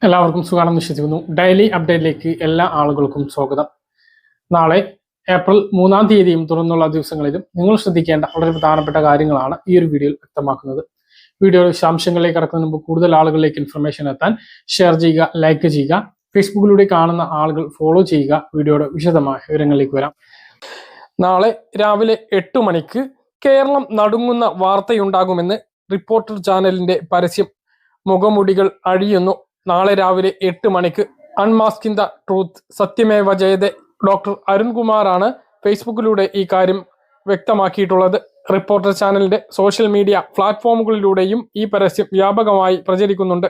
എല്ലാവർക്കും സുഖാണെന്ന് വിശ്വസിക്കുന്നു. ഡെയിലി അപ്ഡേറ്റിലേക്ക് എല്ലാ ആളുകൾക്കും സ്വാഗതം. നാളെ ഏപ്രിൽ 3-ാം തീയതിയും തുറന്നുള്ള ദിവസങ്ങളിലും നിങ്ങൾ ശ്രദ്ധിക്കേണ്ട വളരെ പ്രധാനപ്പെട്ട കാര്യങ്ങളാണ് ഈ ഒരു വീഡിയോയിൽ വ്യക്തമാക്കുന്നത്. വീഡിയോയുടെ വിശദാംശങ്ങളിലേക്ക് കടക്കുന്നതിന് മുമ്പ് കൂടുതൽ ആളുകളിലേക്ക് ഇൻഫർമേഷൻ എത്താൻ ഷെയർ ചെയ്യുക, ലൈക്ക് ചെയ്യുക, ഫേസ്ബുക്കിലൂടെ കാണുന്ന ആളുകൾ ഫോളോ ചെയ്യുക. വീഡിയോയുടെ വിശദമായ വിവരങ്ങളിലേക്ക് വരാം. നാളെ രാവിലെ 8 മണിക്ക് കേരളം നടുങ്ങുന്ന വാർത്തയുണ്ടാകുമെന്ന് റിപ്പോർട്ടർ ചാനലിന്റെ പരസ്യം. മുഖമുടികൾ അഴിയുന്നു. നാളെ രാവിലെ 8 മണിക്ക് unmasking the truth സത്യമേവ Jayate. Doctor അരുൺകുമാറാണ് ഫേസ്ബുക്കിലൂടെ ഈ കാര്യം വ്യക്തമാക്കിയിട്ടുള്ളത്. റിപ്പോർട്ടർ ചാനലിന്റെ സോഷ്യൽ മീഡിയ പ്ലാറ്റ്ഫോമുകളിലൂടെയും ഈ പരസ്യം വ്യാപകമായി പ്രചരിക്കുന്നുണ്ട്.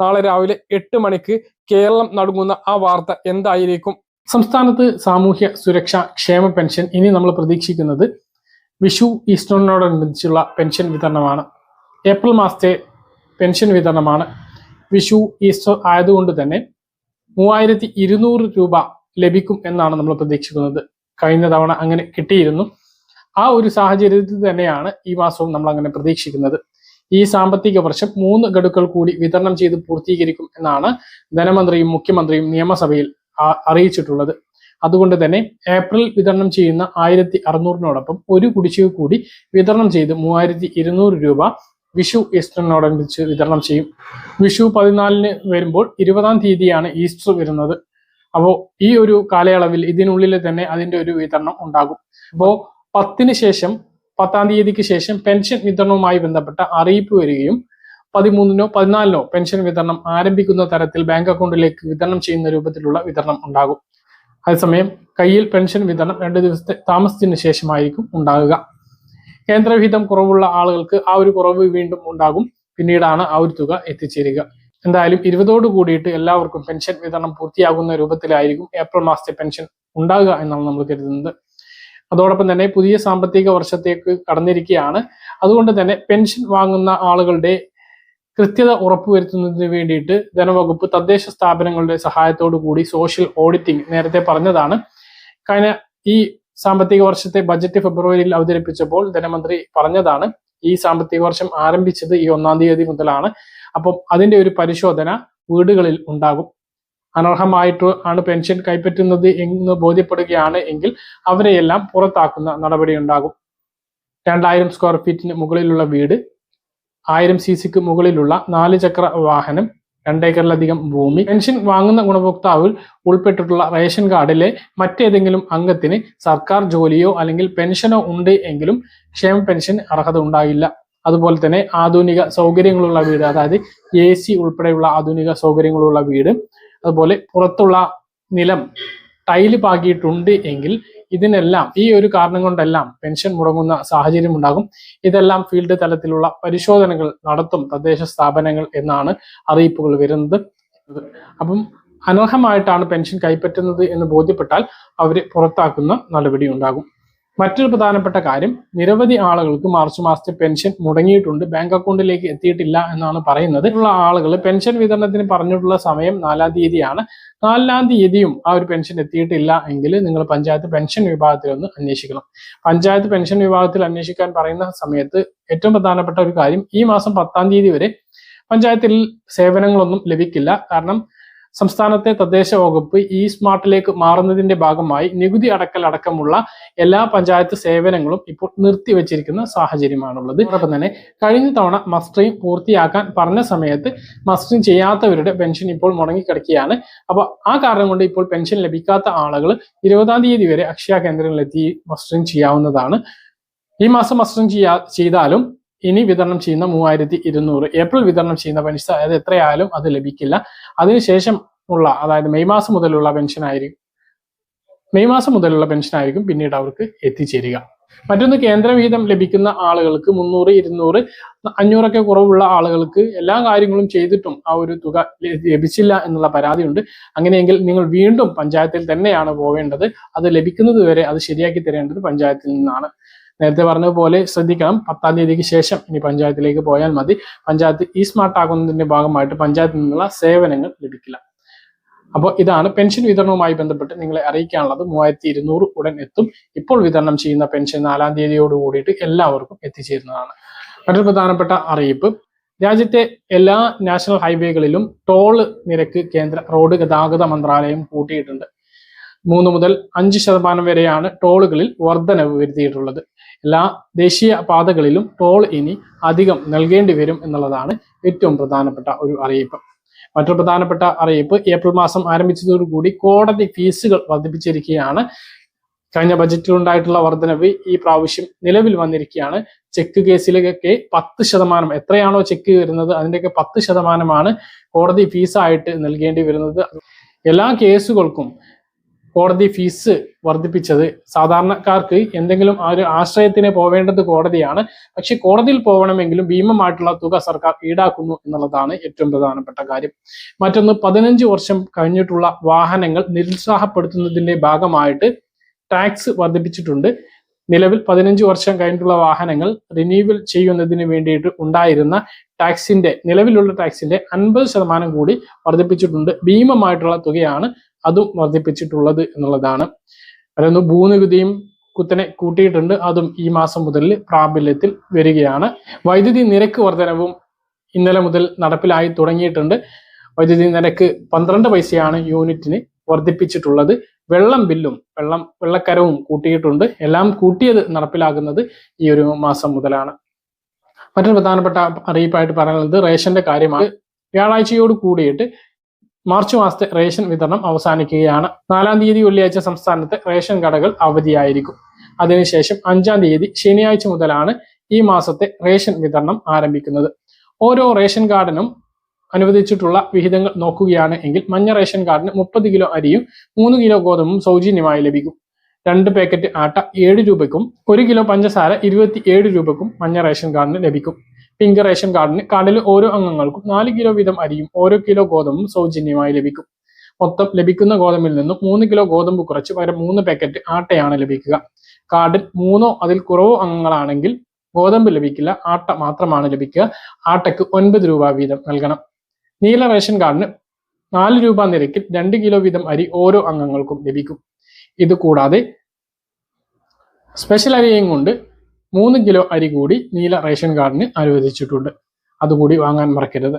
നാളെ രാവിലെ 8 മണിക്ക് കേരളം നടുങ്ങുന്ന ആ വാർത്ത എന്തായിരിക്കും? സംസ്ഥാനത്ത് സാമൂഹ്യ സുരക്ഷാ ക്ഷേമ പെൻഷൻ ഇനി നമ്മൾ പ്രതീക്ഷിക്കുന്നത് വിഷു ഈസ്റ്ററിനോടനുബന്ധിച്ചുള്ള പെൻഷൻ വിതരണമാണ്. ഏപ്രിൽ മാസത്തെ പെൻഷൻ വിതരണമാണ്. വിഷു ഈസ്റ്റർ ആയതുകൊണ്ട് തന്നെ 3200 രൂപ ലഭിക്കും എന്നാണ് നമ്മൾ പ്രതീക്ഷിക്കുന്നത്. കഴിഞ്ഞ തവണ അങ്ങനെ കിട്ടിയിരുന്നു. ആ ഒരു സാഹചര്യത്തിൽ തന്നെയാണ് ഈ മാസവും നമ്മൾ അങ്ങനെ പ്രതീക്ഷിക്കുന്നത്. ഈ സാമ്പത്തിക വർഷം 3 ഗഡുക്കൾ കൂടി വിതരണം ചെയ്ത് പൂർത്തീകരിക്കും എന്നാണ് ധനമന്ത്രിയും മുഖ്യമന്ത്രിയും നിയമസഭയിൽ അറിയിച്ചിട്ടുള്ളത്. അതുകൊണ്ട് തന്നെ ഏപ്രിൽ വിതരണം ചെയ്യുന്ന 1600-നോടൊപ്പം ഒരു കുടിശ്ശിക കൂടി വിതരണം ചെയ്ത് 3200 രൂപ വിഷു ഈസ്റ്ററിനോടനുബന്ധിച്ച് വിതരണം ചെയ്യും. വിഷു 14-ന് വരുമ്പോൾ 20-ാം തീയതിയാണ് ഈസ്റ്റർ വരുന്നത്. അപ്പോൾ ഈ ഒരു കാലയളവിൽ ഇതിനുള്ളിൽ തന്നെ അതിന്റെ ഒരു വിതരണം ഉണ്ടാകും. അപ്പോൾ 10-ാം തീയതിക്ക് ശേഷം പെൻഷൻ വിതരണവുമായി ബന്ധപ്പെട്ട അറിയിപ്പ് വരികയും 13-നോ 14-നോ പെൻഷൻ വിതരണം ആരംഭിക്കുന്ന തരത്തിൽ ബാങ്ക് അക്കൗണ്ടിലേക്ക് വിതരണം ചെയ്യുന്ന രൂപത്തിലുള്ള വിതരണം ഉണ്ടാകും. അതേസമയം കയ്യിൽ പെൻഷൻ വിതരണം 2 ദിവസത്തെ താമസത്തിന് ശേഷമായിരിക്കും ഉണ്ടാകുക. കേന്ദ്രവിഹിതം കുറവുള്ള ആളുകൾക്ക് ആ ഒരു കുറവ് വീണ്ടും ഉണ്ടാകും. പിന്നീടാണ് ആ ഒരു തുക എത്തിച്ചേരുക. എന്തായാലും 20ഓട് കൂടിയിട്ട് എല്ലാവർക്കും പെൻഷൻ വിതരണം പൂർത്തിയാകുന്ന രൂപത്തിലായിരിക്കും ഏപ്രിൽ മാസത്തെ പെൻഷൻ ഉണ്ടാകുക എന്നാണ് നമ്മൾ കരുതുന്നത്. അതോടൊപ്പം തന്നെ പുതിയ സാമ്പത്തിക വർഷത്തേക്ക് കടന്നിരിക്കുകയാണ്. അതുകൊണ്ട് തന്നെ പെൻഷൻ വാങ്ങുന്ന ആളുകളുടെ കൃത്യത ഉറപ്പുവരുത്തുന്നതിന് വേണ്ടിയിട്ട് ധനവകുപ്പ് തദ്ദേശ സ്ഥാപനങ്ങളുടെ സഹായത്തോടു കൂടി സോഷ്യൽ ഓഡിറ്റിംഗ് നേരത്തെ പറഞ്ഞതാണ്. കഴിഞ്ഞ ഈ സാമ്പത്തിക വർഷത്തെ ബജറ്റ് ഫെബ്രുവരിയിൽ അവതരിപ്പിച്ചപ്പോൾ ധനമന്ത്രി പറഞ്ഞതാണ് ഈ സാമ്പത്തിക വർഷം ആരംഭിച്ചത് ഈ 1-ാം തീയതി മുതലാണ്. അപ്പം അതിന്റെ ഒരു പരിശോധന വീടുകളിൽ ഉണ്ടാകും. അനർഹമായിട്ട് ആണ് പെൻഷൻ കൈപ്പറ്റുന്നത് എന്ന് ബോധ്യപ്പെടുകയാണ് എങ്കിൽ അവരെയെല്ലാം പുറത്താക്കുന്ന നടപടി ഉണ്ടാകും. 2000 സ്ക്വയർ ഫീറ്റിന് മുകളിലുള്ള വീട്, 1000 cc മുകളിലുള്ള 4 ചക്ര വാഹനം, 2 ഏക്കറിലധികം ഭൂമി, പെൻഷൻ വാങ്ങുന്ന ഗുണഭോക്താവിൽ ഉൾപ്പെട്ടിട്ടുള്ള റേഷൻ കാർഡിലെ മറ്റേതെങ്കിലും അംഗത്തിന് സർക്കാർ ജോലിയോ അല്ലെങ്കിൽ പെൻഷനോ ഉണ്ട് എങ്കിലും ക്ഷേമ പെൻഷൻ അർഹത ഉണ്ടാകില്ല. അതുപോലെ തന്നെ ആധുനിക സൗകര്യങ്ങളുള്ള വീട്, അതായത് AC ഉൾപ്പെടെയുള്ള ആധുനിക സൗകര്യങ്ങളുള്ള വീട്, അതുപോലെ പുറത്തുള്ള നിലം ടൈല് പാകിയിട്ടുണ്ട് എങ്കിൽ ഇതിനെല്ലാം ഈ ഒരു കാരണം കൊണ്ടെല്ലാം പെൻഷൻ മുടങ്ങുന്ന സാഹചര്യം ഉണ്ടാകും. ഇതെല്ലാം ഫീൽഡ് തലത്തിലുള്ള പരിശോധനകൾ നടത്തും തദ്ദേശ സ്ഥാപനങ്ങൾ എന്നാണ് അറിയിപ്പുകൾ വരുന്നത്. അപ്പം അനർഹമായിട്ടാണ് പെൻഷൻ കൈപ്പറ്റുന്നത് എന്ന് ബോധ്യപ്പെട്ടാൽ അവരെ പുറത്താക്കുന്ന നടപടി ഉണ്ടാകും. മറ്റൊരു പ്രധാനപ്പെട്ട കാര്യം, നിരവധി ആളുകൾക്ക് മാർച്ച് മാസത്തെ പെൻഷൻ മുടങ്ങിയിട്ടുണ്ട്, ബാങ്ക് അക്കൗണ്ടിലേക്ക് എത്തിയിട്ടില്ല എന്നാണ് പറയുന്നത്. ഉള്ള ആളുകൾ പെൻഷൻ വിതരണത്തിന് പറഞ്ഞിട്ടുള്ള സമയം 4-ാം തീയതിയാണ്. 4-ാം തീയതിയും ആ ഒരു പെൻഷൻ എത്തിയിട്ടില്ല എങ്കിൽ നിങ്ങൾ പഞ്ചായത്ത് പെൻഷൻ വിഭാഗത്തിൽ ഒന്ന് അന്വേഷിക്കണം. പഞ്ചായത്ത് പെൻഷൻ വിഭാഗത്തിൽ അന്വേഷിക്കാൻ പറയുന്ന സമയത്ത് ഏറ്റവും പ്രധാനപ്പെട്ട ഒരു കാര്യം, ഈ മാസം 10-ാം തീയതി വരെ പഞ്ചായത്തിൽ സേവനങ്ങളൊന്നും ലഭിക്കില്ല. കാരണം സംസ്ഥാനത്തെ തദ്ദേശ വകുപ്പ് ഈ സ്മാർട്ടിലേക്ക് മാറുന്നതിന്റെ ഭാഗമായി നികുതി അടക്കമുള്ള എല്ലാ പഞ്ചായത്ത് സേവനങ്ങളും ഇപ്പോൾ നിർത്തിവെച്ചിരിക്കുന്ന സാഹചര്യമാണുള്ളത്. അതോടൊപ്പം തന്നെ കഴിഞ്ഞ തവണ മസ്റ്ററിംഗ് പൂർത്തിയാക്കാൻ പറഞ്ഞ സമയത്ത് മസ്റ്ററിംഗ് ചെയ്യാത്തവരുടെ പെൻഷൻ ഇപ്പോൾ മുടങ്ങിക്കിടക്കുകയാണ്. അപ്പോൾ ആ കാരണം കൊണ്ട് ഇപ്പോൾ പെൻഷൻ ലഭിക്കാത്ത ആളുകൾ 20-ാം തീയതി വരെ അക്ഷയ കേന്ദ്രങ്ങളിലെത്തി മസ്റ്ററിംഗ് ചെയ്യാവുന്നതാണ്. ഈ മാസം മസ്റ്ററിംഗ് ചെയ്താലും ഇനി വിതരണം ചെയ്യുന്ന 3200 ഏപ്രിൽ വിതരണം ചെയ്യുന്ന പെൻഷൻ, അതായത് എത്രയായാലും അത് ലഭിക്കില്ല. അതിനുശേഷം ഉള്ള, അതായത് മെയ് മാസം മുതലുള്ള പെൻഷൻ ആയിരിക്കും പിന്നീട് അവർക്ക് എത്തിച്ചേരുക. മറ്റൊന്ന്, കേന്ദ്രവിഹിതം ലഭിക്കുന്ന ആളുകൾക്ക് 300, 200, 500 കുറവുള്ള ആളുകൾക്ക് എല്ലാ കാര്യങ്ങളും ചെയ്തിട്ടും ആ ഒരു തുക ലഭിച്ചില്ല എന്നുള്ള പരാതിയുണ്ട്. അങ്ങനെയെങ്കിൽ നിങ്ങൾ വീണ്ടും പഞ്ചായത്തിൽ തന്നെയാണ് പോവേണ്ടത്. അത് ലഭിക്കുന്നത് വരെ അത് ശരിയാക്കി തരേണ്ടത് പഞ്ചായത്തിൽ നിന്നാണ്. നേരത്തെ പറഞ്ഞതുപോലെ ശ്രദ്ധിക്കണം, 10-ാം തീയതിക്ക് ശേഷം ഇനി പഞ്ചായത്തിലേക്ക് പോയാൽ മതി. പഞ്ചായത്ത് ഈ സ്മാർട്ട് ആകുന്നതിന്റെ ഭാഗമായിട്ട് പഞ്ചായത്തിൽ നിന്നുള്ള സേവനങ്ങൾ ലഭിക്കില്ല. അപ്പോൾ ഇതാണ് പെൻഷൻ വിതരണവുമായി ബന്ധപ്പെട്ട് നിങ്ങളെ അറിയിക്കാനുള്ളത്. 3200 ഉടൻ എത്തും. ഇപ്പോൾ വിതരണം ചെയ്യുന്ന പെൻഷൻ 4-ാം തീയതിയോട് കൂടിയിട്ട് എല്ലാവർക്കും എത്തിച്ചേരുന്നതാണ്. മറ്റൊരു പ്രധാനപ്പെട്ട അറിയിപ്പ്, രാജ്യത്തെ എല്ലാ നാഷണൽ ഹൈവേകളിലും ടോൾ നിരക്ക് കേന്ദ്ര റോഡ് ഗതാഗത മന്ത്രാലയം കൂട്ടിയിട്ടുണ്ട്. 3 മുതൽ 5% വരെയാണ് ടോളുകളിൽ വർധനവ് വരുത്തിയിട്ടുള്ളത്. എല്ലാ ദേശീയ പാതകളിലും ടോൾ ഇനി അധികം നൽകേണ്ടി വരും എന്നുള്ളതാണ് ഏറ്റവും പ്രധാനപ്പെട്ട ഒരു അറിയിപ്പ്. മറ്റൊരു പ്രധാനപ്പെട്ട അറിയിപ്പ്, ഏപ്രിൽ മാസം ആരംഭിച്ചതോടുകൂടി കോടതി ഫീസുകൾ വർദ്ധിപ്പിച്ചിരിക്കുകയാണ്. കഴിഞ്ഞ ബജറ്റിലുണ്ടായിട്ടുള്ള വർധനവ് ഈ പ്രാവശ്യം നിലവിൽ വന്നിരിക്കുകയാണ്. ചെക്ക് കേസിലൊക്കെ 10%, എത്രയാണോ ചെക്ക് വരുന്നത് അതിൻ്റെയൊക്കെ 10%മാണ് കോടതി ഫീസായിട്ട് നൽകേണ്ടി വരുന്നത്. എല്ലാ കേസുകൾക്കും കോടതി ഫീസ് വർദ്ധിപ്പിച്ചത് സാധാരണക്കാർക്ക് എന്തെങ്കിലും ഒരു ആശ്രയത്തിന് പോവേണ്ടത് കോടതിയാണ്. പക്ഷെ കോടതിയിൽ പോകണമെങ്കിലും ഭീമമായിട്ടുള്ള തുക സർക്കാർ ഈടാക്കുന്നു എന്നുള്ളതാണ് ഏറ്റവും പ്രധാനപ്പെട്ട കാര്യം. മറ്റൊന്ന്, 15 വർഷം കഴിഞ്ഞിട്ടുള്ള വാഹനങ്ങൾ നിരുത്സാഹപ്പെടുത്തുന്നതിന്റെ ഭാഗമായിട്ട് ടാക്സ് വർദ്ധിപ്പിച്ചിട്ടുണ്ട്. നിലവിൽ 15 വർഷം കഴിഞ്ഞിട്ടുള്ള വാഹനങ്ങൾ റിന്യൂവൽ ചെയ്യുന്നതിന് വേണ്ടിയിട്ട് ഉണ്ടായിരുന്ന ടാക്സിന്റെ, നിലവിലുള്ള ടാക്സിന്റെ 50% കൂടി വർദ്ധിപ്പിച്ചിട്ടുണ്ട്. ഭീമമായിട്ടുള്ള തുകയാണ് അതും വർദ്ധിപ്പിച്ചിട്ടുള്ളത് എന്നുള്ളതാണ്. അതൊന്ന് ഭൂനികുതിയും കുത്തനെ കൂട്ടിയിട്ടുണ്ട്. അതും ഈ മാസം മുതൽ പ്രാബല്യത്തിൽ വരികയാണ്. വൈദ്യുതി നിരക്ക് വർധനവും ഇന്നലെ മുതൽ നടപ്പിലായി തുടങ്ങിയിട്ടുണ്ട്. വൈദ്യുതി നിരക്ക് 12 പൈസയാണ് യൂണിറ്റിന് വർദ്ധിപ്പിച്ചിട്ടുള്ളത്. വെള്ളം ബില്ലും വെള്ളക്കരവും കൂട്ടിയിട്ടുണ്ട്. എല്ലാം കൂട്ടിയത് നടപ്പിലാകുന്നത് ഈ ഒരു മാസം മുതലാണ്. മറ്റൊരു പ്രധാനപ്പെട്ട അറിയിപ്പായിട്ട് പറയുന്നത് റേഷന്റെ കാര്യമാണ്. വ്യാഴാഴ്ചയോട് കൂടിയിട്ട് മാർച്ച് മാസത്തെ റേഷൻ വിതരണം അവസാനിക്കുകയാണ്. 4-ാം തീയതി വെള്ളിയാഴ്ച സംസ്ഥാനത്ത് റേഷൻ കടകൾ അവധിയായിരിക്കും. അതിനുശേഷം 5-ാം തീയതി ശനിയാഴ്ച മുതലാണ് ഈ മാസത്തെ റേഷൻ വിതരണം ആരംഭിക്കുന്നത്. ഓരോ റേഷൻ കാർഡിനും അനുവദിച്ചിട്ടുള്ള വിഹിതങ്ങൾ നോക്കുകയാണ് എങ്കിൽ മഞ്ഞ റേഷൻ കാർഡിന് 30 കിലോ അരിയും 3 കിലോ ഗോതമ്പും സൗജന്യമായി ലഭിക്കും. 2 പാക്കറ്റ് ആട്ട 7 രൂപയ്ക്കും 1 കിലോ പഞ്ചസാര 27 രൂപയ്ക്കും മഞ്ഞ റേഷൻ കാർഡിന് ലഭിക്കും. പിങ്ക് റേഷൻ കാർഡിന് കാർഡിൽ ഓരോ അംഗങ്ങൾക്കും 4 കിലോ വീതം അരിയും ഓരോ കിലോ ഗോതമ്പും സൗജന്യമായി ലഭിക്കും. മൊത്തം ലഭിക്കുന്ന ഗോതമ്പിൽ നിന്നും 3 കിലോ ഗോതമ്പ് കുറച്ച് പകരം 3 പാക്കറ്റ് ആട്ടയാണ് ലഭിക്കുക. കാർഡിൽ 3 അതിൽ കുറവോ അംഗങ്ങളാണെങ്കിൽ ഗോതമ്പ് ലഭിക്കില്ല, ആട്ട മാത്രമാണ് ലഭിക്കുക. ആട്ടയ്ക്ക് 9 രൂപ വീതം നൽകണം. നീല റേഷൻ കാർഡിന് 4 രൂപ നിരക്കിൽ 2 കിലോ വീതം അരി ഓരോ അംഗങ്ങൾക്കും ലഭിക്കും. ഇത് കൂടാതെ സ്പെഷ്യൽ അരിയും കൊണ്ട് 3 കിലോ അരി കൂടി നീല റേഷൻ കാർഡിന് അനുവദിച്ചിട്ടുണ്ട്. അതുകൂടി വാങ്ങാൻ മറക്കരുത്.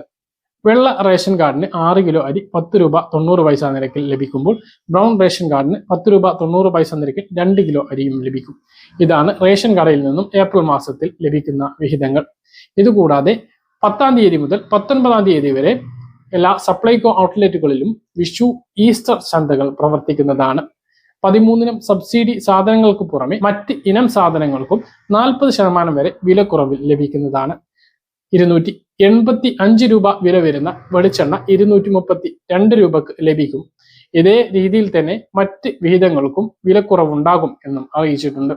വെള്ള റേഷൻ കാർഡിന് 6 കിലോ അരി 10 രൂപ 90 പൈസ നിരക്കിൽ ലഭിക്കുമ്പോൾ ബ്രൗൺ റേഷൻ കാർഡിന് 10 രൂപ 90 പൈസ നിരക്കിൽ 2 കിലോ അരിയും ലഭിക്കും. ഇതാണ് റേഷൻ കടയിൽ നിന്നും ഏപ്രിൽ മാസത്തിൽ ലഭിക്കുന്ന വിഹിതങ്ങൾ. ഇതുകൂടാതെ 10-ാം തീയതി മുതൽ 19-ാം തീയതി വരെ എല്ലാ സപ്ലൈകോ ഔട്ട്ലെറ്റുകളിലും വിഷു ഈസ്റ്റർ ചന്തകൾ പ്രവർത്തിക്കുന്നതാണ്. 13-നും സബ്സിഡി സാധനങ്ങൾക്ക് പുറമെ മറ്റ് ഇനം സാധനങ്ങൾക്കും 40% വരെ വിലക്കുറവിൽ ലഭിക്കുന്നതാണ്. 285 രൂപ വില വരുന്ന വെളിച്ചെണ്ണ 232 രൂപക്ക് ലഭിക്കും. ഇതേ രീതിയിൽ തന്നെ മറ്റ് വിഹിതങ്ങൾക്കും വിലക്കുറവുണ്ടാകും എന്നും അറിയിച്ചിട്ടുണ്ട്.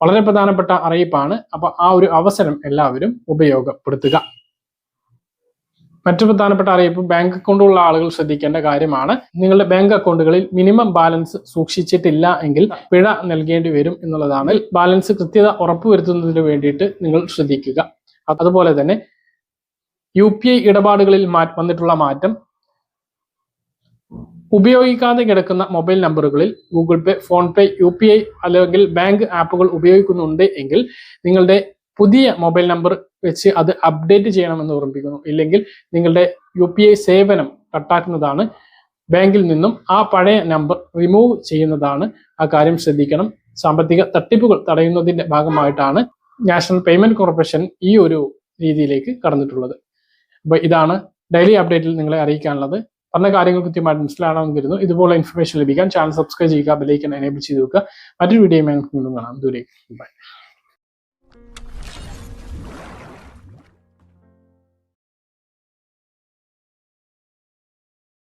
വളരെ പ്രധാനപ്പെട്ട അറിയിപ്പാണ്. അപ്പൊ ആ ഒരു അവസരം എല്ലാവരും ഉപയോഗപ്പെടുത്തുക. മറ്റു പ്രധാനപ്പെട്ട അറിയിപ്പ്, ബാങ്ക് അക്കൗണ്ടുള്ള ആളുകൾ ശ്രദ്ധിക്കേണ്ട കാര്യമാണ്. നിങ്ങളുടെ ബാങ്ക് അക്കൗണ്ടുകളിൽ മിനിമം ബാലൻസ് സൂക്ഷിച്ചിട്ടില്ല എങ്കിൽ പിഴ നൽകേണ്ടി വരും എന്നുള്ളതാണ്. ബാലൻസ് കൃത്യത ഉറപ്പുവരുത്തുന്നതിന് വേണ്ടിയിട്ട് നിങ്ങൾ ശ്രദ്ധിക്കുക. അതുപോലെ തന്നെ UPI ഇടപാടുകളിൽ വന്നിട്ടുള്ള മാറ്റം, ഉപയോഗിക്കാതെ കിടക്കുന്ന മൊബൈൽ നമ്പറുകളിൽ ഗൂഗിൾ പേ, ഫോൺ പേ, UPI അല്ലെങ്കിൽ ബാങ്ക് ആപ്പുകൾ ഉപയോഗിക്കുന്നുണ്ട് എങ്കിൽ നിങ്ങളുടെ പുതിയ മൊബൈൽ നമ്പർ വെച്ച് അത് അപ്ഡേറ്റ് ചെയ്യണമെന്ന് ഓർമ്മിപ്പിക്കുന്നു. ഇല്ലെങ്കിൽ നിങ്ങളുടെ UPI സേവനം കട്ടാക്കുന്നതാണ്. ബാങ്കിൽ നിന്നും ആ പഴയ നമ്പർ റിമൂവ് ചെയ്യുന്നതാണ്. ആ കാര്യം ശ്രദ്ധിക്കണം. സാമ്പത്തിക തട്ടിപ്പുകൾ തടയുന്നതിന്റെ ഭാഗമായിട്ടാണ് നാഷണൽ പേയ്മെന്റ് കോർപ്പറേഷൻ ഈ ഒരു രീതിയിലേക്ക് കടന്നിട്ടുള്ളത്. അപ്പൊ ഇതാണ് ഡെയിലി അപ്ഡേറ്റിൽ നിങ്ങളെ അറിയിക്കാനുള്ളത്. പറഞ്ഞ കാര്യങ്ങൾ കൃത്യമായിട്ട് മനസ്സിലാണെന്ന് കരുതുന്നു. ഇതുപോലെ ഇൻഫർമേഷൻ ലഭിക്കാൻ ചാനൽ സബ്സ്ക്രൈബ് ചെയ്യുക, ബെൽ ഐക്കൺ എനേബിൾ ചെയ്ത് വെക്കുക. മറ്റൊരു വീഡിയോയുമായി നമുക്ക് വീണ്ടും കാണാം. ദൂരേക്ക് ബൈ.